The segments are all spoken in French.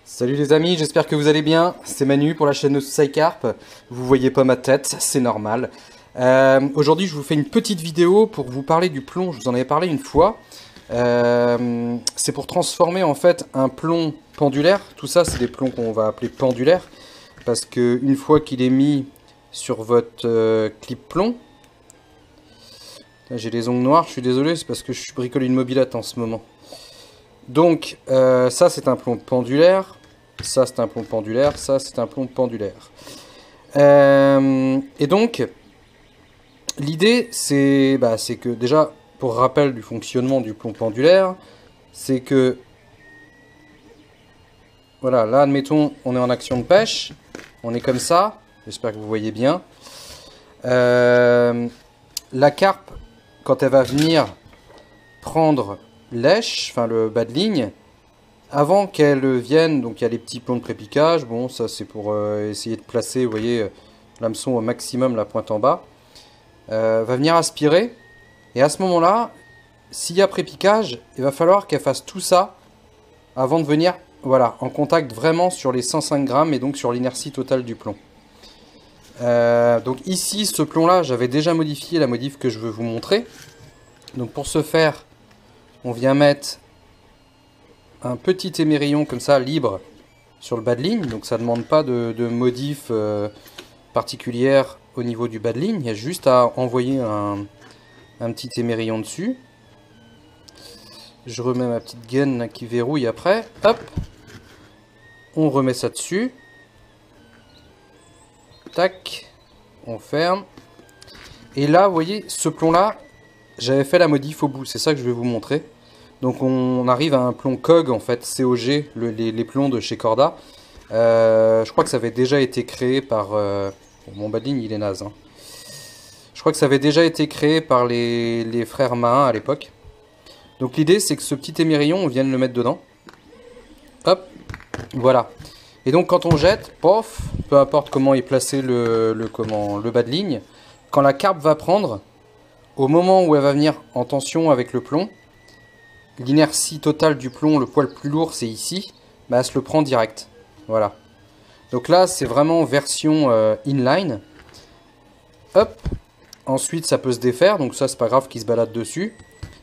Salut les amis, j'espère que vous allez bien. C'est Manu pour la chaîne de Psycarp. Vous voyez pas ma tête, c'est normal. Aujourd'hui, je vous fais une petite vidéo pour vous parler du plomb. Je vous en avais parlé une fois. C'est pour transformer en fait un plomb pendulaire. Tout ça, c'est des plombs qu'on va appeler pendulaires. Parce que une fois qu'il est mis sur votre clip plomb... J'ai les ongles noirs, je suis désolé, c'est parce que je bricole une mobilette en ce moment. Donc, ça c'est un plomb pendulaire, ça c'est un plomb pendulaire, ça c'est un plomb pendulaire. Et donc, l'idée c'est que déjà, pour rappel du fonctionnement du plomb pendulaire, c'est que, voilà, là admettons, on est en action de pêche, on est comme ça, j'espère que vous voyez bien. La carpe, quand elle va venir prendre lèche, enfin le bas de ligne, avant qu'elle vienne, donc il y a les petits plombs de prépiquage, bon ça c'est pour essayer de placer, vous voyez, l'hameçon au maximum, la pointe en bas, va venir aspirer, et à ce moment-là, s'il y a prépiquage, il va falloir qu'elle fasse tout ça avant de venir, voilà, en contact vraiment sur les 105 grammes et donc sur l'inertie totale du plomb. Donc ici, ce plomb-là, j'avais déjà modifié la modif que je veux vous montrer. Donc pour ce faire, on vient mettre un petit émerillon comme ça, libre, sur le bas de ligne. Donc ça ne demande pas de modif particulière au niveau du bas de ligne. Il y a juste à envoyer un petit émerillon dessus. Je remets ma petite gaine là, qui verrouille après. Hop, on remet ça dessus. Tac, on ferme. Et là, vous voyez, ce plomb-là, j'avais fait la modif au bout. C'est ça que je vais vous montrer. Donc on arrive à un plomb COG, en fait, COG, les plombs de chez Corda. Je crois que ça avait déjà été créé par... mon bas de ligne, il est naze. Hein. Je crois que ça avait déjà été créé par les frères Mahin à l'époque. Donc l'idée, c'est que ce petit émerillon, on vienne le mettre dedans. Hop, voilà. Et donc quand on jette, pof, peu importe comment est placé le bas de ligne, quand la carpe va prendre, au moment où elle va venir en tension avec le plomb, l'inertie totale du plomb, le poids le plus lourd, c'est ici, bah, elle se le prend direct. Voilà. Donc là, c'est vraiment version inline. Hop. Ensuite, ça peut se défaire, donc ça, c'est pas grave qu'il se balade dessus.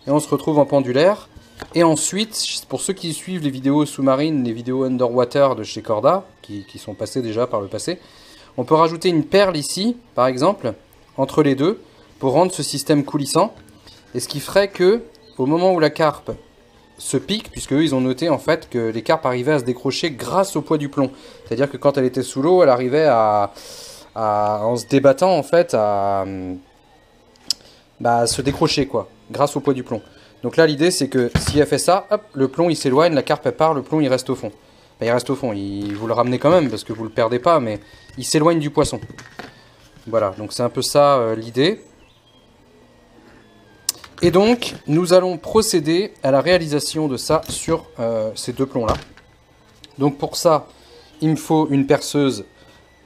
Et on se retrouve en pendulaire. Et ensuite, pour ceux qui suivent les vidéos sous-marines, les vidéos underwater de chez Corda, qui sont passées déjà par le passé, on peut rajouter une perle ici, par exemple, entre les deux, pour rendre ce système coulissant. Et ce qui ferait que, au moment où la carpe se pique, puisque eux, ils ont noté en fait que les carpes arrivaient à se décrocher grâce au poids du plomb. C'est-à-dire que quand elle était sous l'eau, elle arrivait en se débattant en fait, à se décrocher quoi, grâce au poids du plomb. Donc là, l'idée, c'est que si elle fait ça, hop, le plomb, il s'éloigne, la carpe, elle part, le plomb, il reste au fond. Enfin, il reste au fond, vous le ramenez quand même, parce que vous le perdez pas, mais il s'éloigne du poisson. Voilà, donc c'est un peu ça l'idée. Et donc, nous allons procéder à la réalisation de ça sur ces deux plombs-là. Donc pour ça, il me faut une perceuse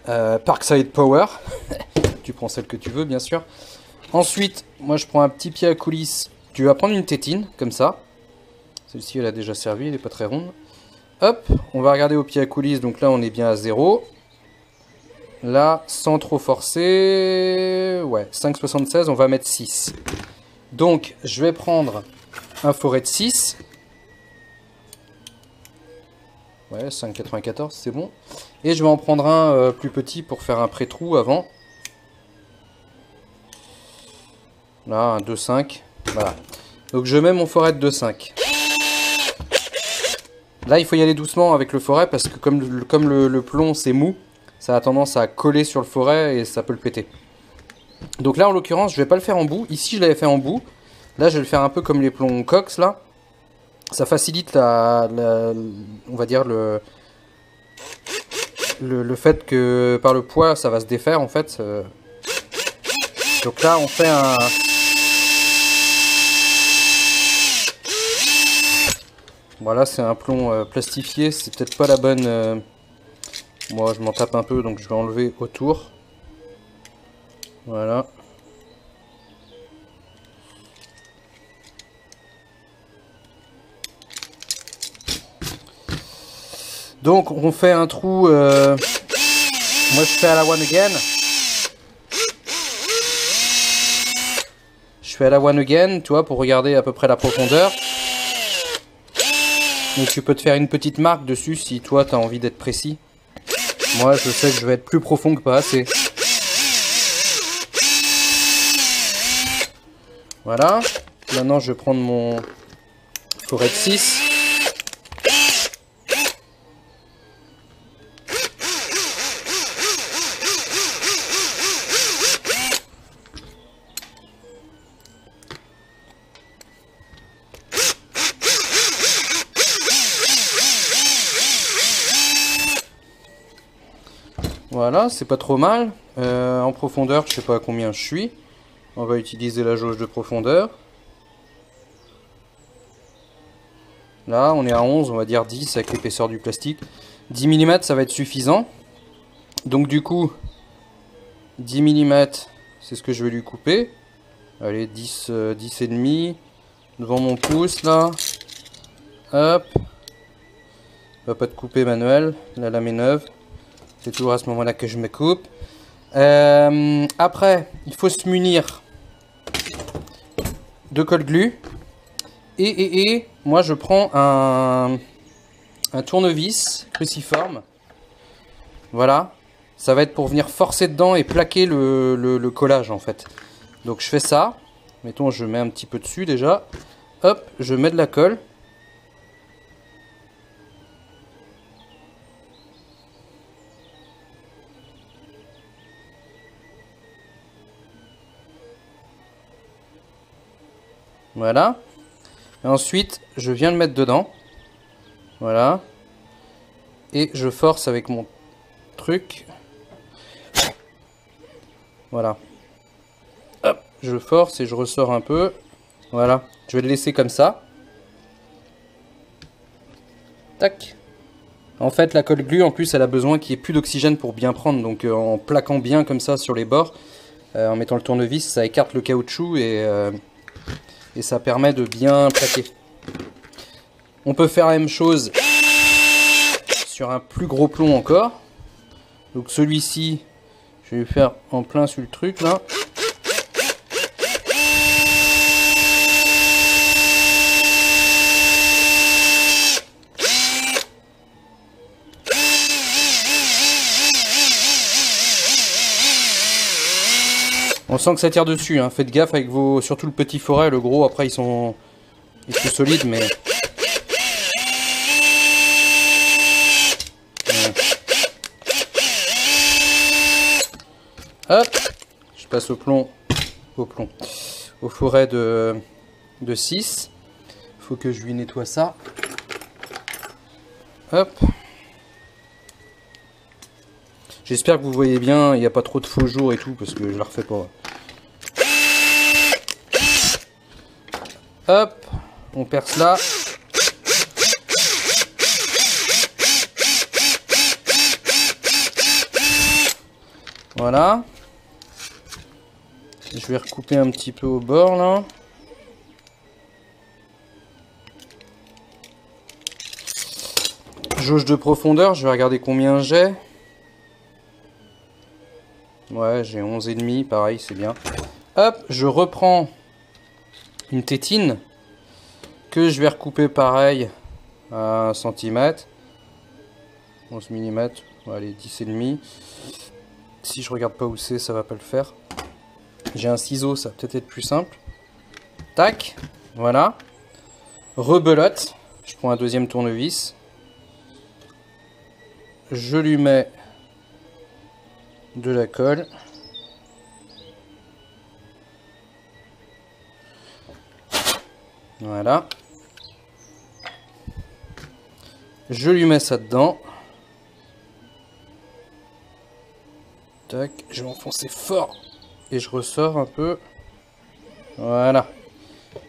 Parkside Power. Tu prends celle que tu veux, bien sûr. Ensuite, moi je prends un petit pied à coulisse. Tu vas prendre une tétine, comme ça. Celle-ci, elle a déjà servi, elle n'est pas très ronde. Hop, on va regarder au pied à coulisse. Donc là, on est bien à 0. Là, sans trop forcer... Ouais, 5,76, on va mettre 6. Donc, je vais prendre un foret de 6. Ouais, 5,94, c'est bon. Et je vais en prendre un plus petit pour faire un pré-trou avant. Là, un 2,5. Voilà. Donc, je mets mon foret de 2,5. Là, il faut y aller doucement avec le foret parce que comme le plomb, c'est mou, ça a tendance à coller sur le foret et ça peut le péter. Donc là, en l'occurrence, je vais pas le faire en bout. Ici, je l'avais fait en bout. Là, je vais le faire un peu comme les plombs Cox, là. Ça facilite on va dire le fait que par le poids, ça va se défaire, en fait. Donc là, on fait un... Voilà, c'est un plomb plastifié. C'est peut-être pas la bonne... Moi, je m'en tape un peu, donc je vais enlever autour. Voilà. Donc on fait un trou, moi je fais à la one again. Je fais à la one again, tu vois, pour regarder à peu près la profondeur. Et tu peux te faire une petite marque dessus si toi tu as envie d'être précis. Moi je sais que je vais être plus profond que pas assez. Voilà. Maintenant je vais prendre mon forêt de 6. Voilà, c'est pas trop mal. En profondeur, je sais pas à combien je suis. On va utiliser la jauge de profondeur. Là, on est à 11, on va dire 10 avec l'épaisseur du plastique. 10 mm, ça va être suffisant. Donc du coup, 10 mm, c'est ce que je vais lui couper. Allez, 10 et demi. Devant mon pouce, là. Hop. Va pas te couper, Manuel. La lame est neuve. C'est toujours à ce moment-là que je me coupe. Après, il faut se munir de colle glue. Et moi, je prends un tournevis cruciforme. Voilà. Ça va être pour venir forcer dedans et plaquer le collage, en fait. Donc, je fais ça. Mettons, je mets un petit peu dessus, déjà. Hop, je mets de la colle. Voilà. Et ensuite, je viens le mettre dedans. Voilà. Et je force avec mon truc. Voilà. Hop, je force et je ressors un peu. Voilà. Je vais le laisser comme ça. Tac. En fait, la colle glue, en plus, elle a besoin qu'il n'y ait plus d'oxygène pour bien prendre. Donc, en plaquant bien comme ça sur les bords, en mettant le tournevis, ça écarte le caoutchouc et ça permet de bien plaquer. On peut faire la même chose sur un plus gros plomb encore. Donc celui-ci, je vais lui faire en plein sur le truc là. On sent que ça tire dessus, hein. Faites gaffe avec vos... Surtout le petit forêt, le gros, après ils sont plus solides, mais... Hop, je passe au forêt de 6. Faut que je lui nettoie ça. Hop. J'espère que vous voyez bien, il n'y a pas trop de faux jours et tout, parce que je la refais pas. Hop, on perce là. Voilà. Je vais recouper un petit peu au bord là. Jauge de profondeur, je vais regarder combien j'ai. Ouais, j'ai 11,5, pareil, c'est bien. Hop, je reprends une tétine que je vais recouper pareil à 1 cm. 11 mm, allez, 10,5. Si je regarde pas où c'est, ça va pas le faire. J'ai un ciseau, ça va peut-être être plus simple. Tac, voilà. Rebelote, je prends un deuxième tournevis. Je lui mets de la colle. Voilà. Je lui mets ça dedans. Tac, je vais enfoncer fort. Et je ressors un peu. Voilà.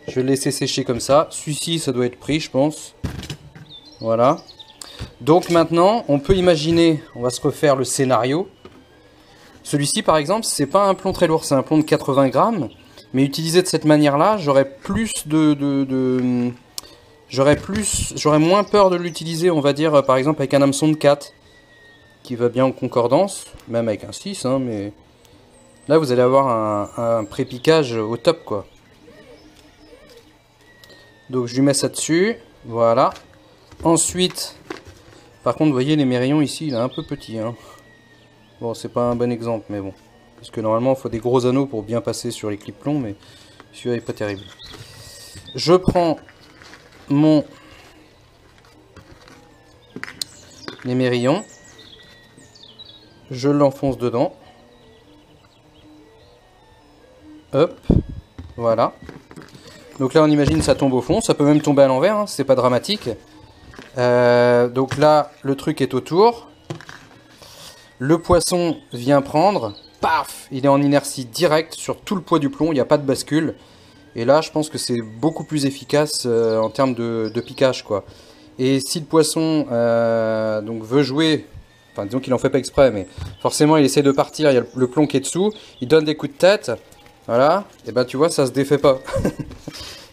Je vais le laisser sécher comme ça. Celui-ci, ça doit être pris, je pense. Voilà. Donc maintenant, on peut imaginer, on va se refaire le scénario. Celui-ci, par exemple, c'est pas un plomb très lourd, c'est un plomb de 80 grammes. Mais utilisé de cette manière-là, j'aurais plus j'aurais moins peur de l'utiliser, on va dire, par exemple avec un hameçon de 4, qui va bien en concordance, même avec un 6, hein, mais là vous allez avoir un pré-piquage au top, quoi. Donc je lui mets ça dessus, voilà. Ensuite, par contre, vous voyez, les mérillons ici, il est un peu petit, hein. Bon, c'est pas un bon exemple, mais bon. Parce que normalement, il faut des gros anneaux pour bien passer sur les clips plombs, mais celui-là est pas terrible. Je prends les mérillons, je l'enfonce dedans. Hop, voilà. Donc là, on imagine ça tombe au fond. Ça peut même tomber à l'envers, hein, c'est pas dramatique. Donc là, le truc est autour. Le poisson vient prendre. Paf! Il est en inertie directe sur tout le poids du plomb. Il n'y a pas de bascule. Et là, je pense que c'est beaucoup plus efficace en termes de piquage, quoi. Et si le poisson donc veut jouer, enfin disons qu'il en fait pas exprès, mais forcément il essaie de partir, il y a le plomb qui est dessous, il donne des coups de tête, voilà, et ben tu vois, ça se défait pas.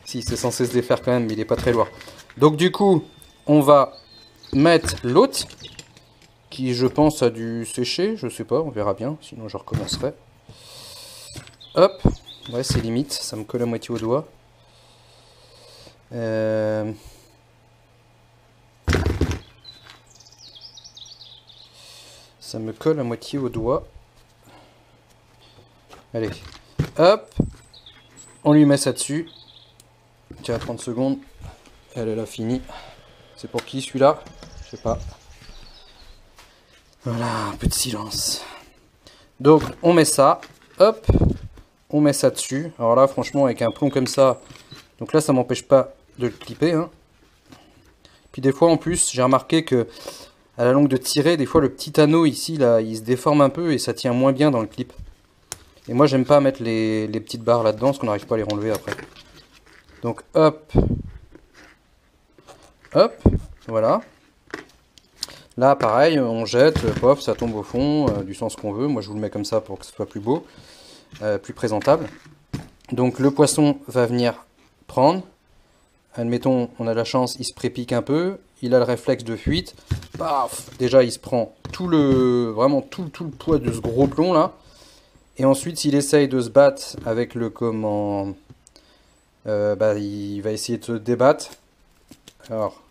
Si, c'est censé se défaire quand même, mais il est pas très loin. Donc du coup, on va mettre l'autre, qui je pense a dû sécher, je sais pas, on verra bien, sinon je recommencerai. Hop, ouais c'est limite, ça me colle à moitié au doigt. Ça me colle à moitié au doigt. Allez, hop, on lui met ça dessus. Tiens, 30 secondes. Elle a fini. C'est pour qui celui-là? Je sais pas. Voilà, un peu de silence. Donc, on met ça. Hop, on met ça dessus. Alors là, franchement, avec un plomb comme ça, donc là, ça m'empêche pas de le clipper, hein. Puis des fois, en plus, j'ai remarqué que à la longue de tirer, des fois, le petit anneau ici, là, il se déforme un peu et ça tient moins bien dans le clip. Et moi, j'aime pas mettre les petites barres là-dedans, parce qu'on n'arrive pas à les relever après. Donc, hop. Hop, voilà. Là, pareil, on jette, pof, ça tombe au fond, du sens qu'on veut. Moi, je vous le mets comme ça pour que ce soit plus beau, plus présentable. Donc, le poisson va venir prendre. Admettons, on a la chance, il se prépique un peu. Il a le réflexe de fuite. Paf! Déjà, il se prend vraiment tout le poids de ce gros plomb là. Et ensuite, s'il essaye de se battre avec le comment, il va essayer de se débattre. Alors,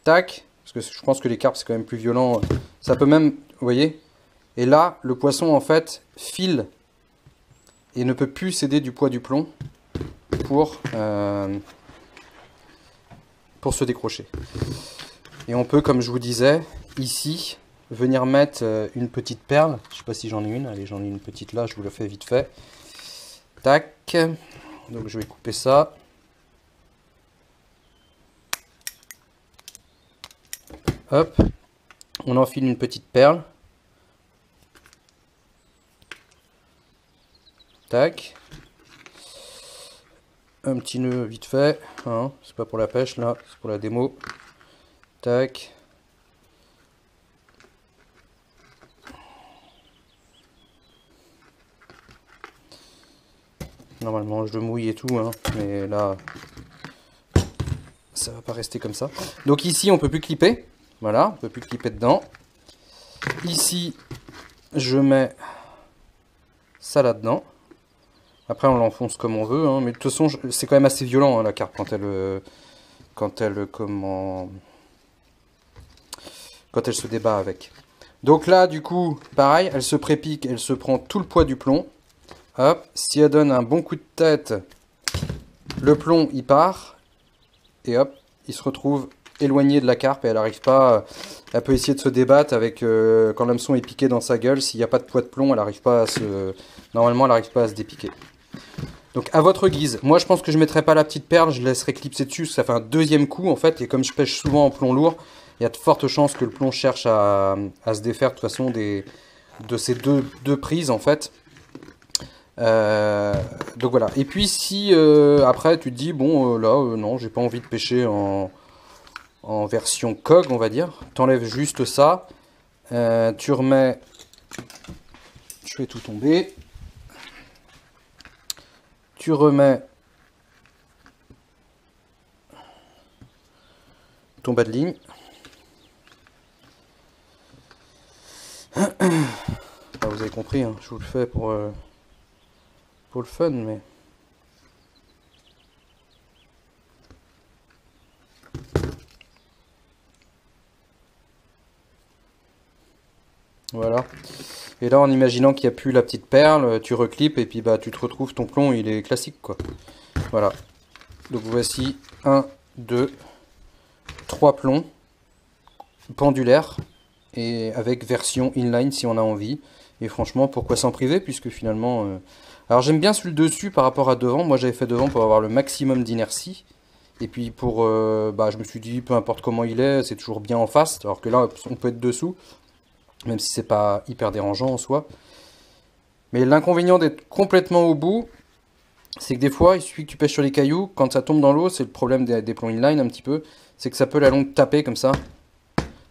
tac, parce que je pense que les carpes c'est quand même plus violent. Ça peut même, vous voyez. Et là, le poisson en fait file et ne peut plus céder du poids du plomb pour se décrocher. Et on peut, comme je vous disais, ici, venir mettre une petite perle. Je sais pas si j'en ai une. Allez, j'en ai une petite là, je vous la fais vite fait. Tac. Donc je vais couper ça. Hop. On enfile une petite perle. Tac. Un petit nœud vite fait. Hein, c'est pas pour la pêche là, c'est pour la démo. Tac. Normalement je le mouille et tout, hein, mais là ça va pas rester comme ça. Donc ici on peut plus clipper, voilà, on peut plus clipper dedans. Ici je mets ça là-dedans. Après on l'enfonce comme on veut, hein, mais de toute façon c'est quand même assez violent hein, la carpe quand elle se débat avec. Donc là du coup pareil, elle se prépique, elle se prend tout le poids du plomb. Hop, si elle donne un bon coup de tête, le plomb il part et hop, il se retrouve éloigné de la carpe et elle n'arrive pas. Elle peut essayer de se débattre avec quand l'hameçon est piqué dans sa gueule. S'il n'y a pas de poids de plomb, elle n'arrive pas à se. Normalement, elle n'arrive pas à se dépiquer. Donc à votre guise. Moi, je pense que je ne mettrai pas la petite perle, je laisserai clipser dessus. Parce que ça fait un deuxième coup en fait. Et comme je pêche souvent en plomb lourd, il y a de fortes chances que le plomb cherche à se défaire de toute façon de ces deux prises en fait. Donc voilà. Et puis si après tu te dis bon non, j'ai pas envie de pêcher en version cog, on va dire. T'enlèves juste ça. Tu remets. Je fais tout tomber. Tu remets ton bas de ligne. Ah, vous avez compris, hein, je vous le fais pour le fun, mais... Voilà. Et là, en imaginant qu'il n'y a plus la petite perle, tu reclips et puis bah tu te retrouves, ton plomb, il est classique, quoi. Voilà. Donc voici 1, 2, 3 plombs pendulaires et avec version inline si on a envie. Et franchement, pourquoi s'en priver puisque finalement... Alors j'aime bien celui dessus par rapport à devant. Moi j'avais fait devant pour avoir le maximum d'inertie. Et puis pour... bah, je me suis dit, peu importe comment il est, c'est toujours bien en face. Alors que là, on peut être dessous. Même si c'est pas hyper dérangeant en soi. Mais l'inconvénient d'être complètement au bout, c'est que des fois, il suffit que tu pêches sur les cailloux. Quand ça tombe dans l'eau, c'est le problème des plombs inline un petit peu. C'est que ça peut la longue taper comme ça.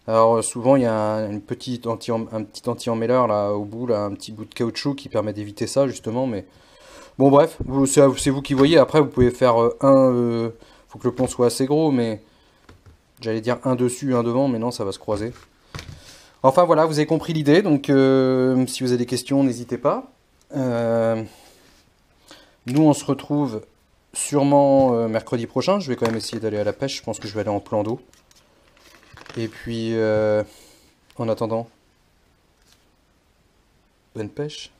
Alors souvent il y a un petit anti-emmêleur là au bout, là, un petit bout de caoutchouc qui permet d'éviter ça justement. Mais bon bref, c'est vous qui voyez. Après vous pouvez faire faut que le plomb soit assez gros, mais j'allais dire un dessus, un devant, mais non ça va se croiser. Enfin voilà, vous avez compris l'idée. Donc si vous avez des questions, n'hésitez pas. Nous on se retrouve sûrement mercredi prochain. Je vais quand même essayer d'aller à la pêche. Je pense que je vais aller en plan d'eau. Et puis, en attendant, bonne pêche.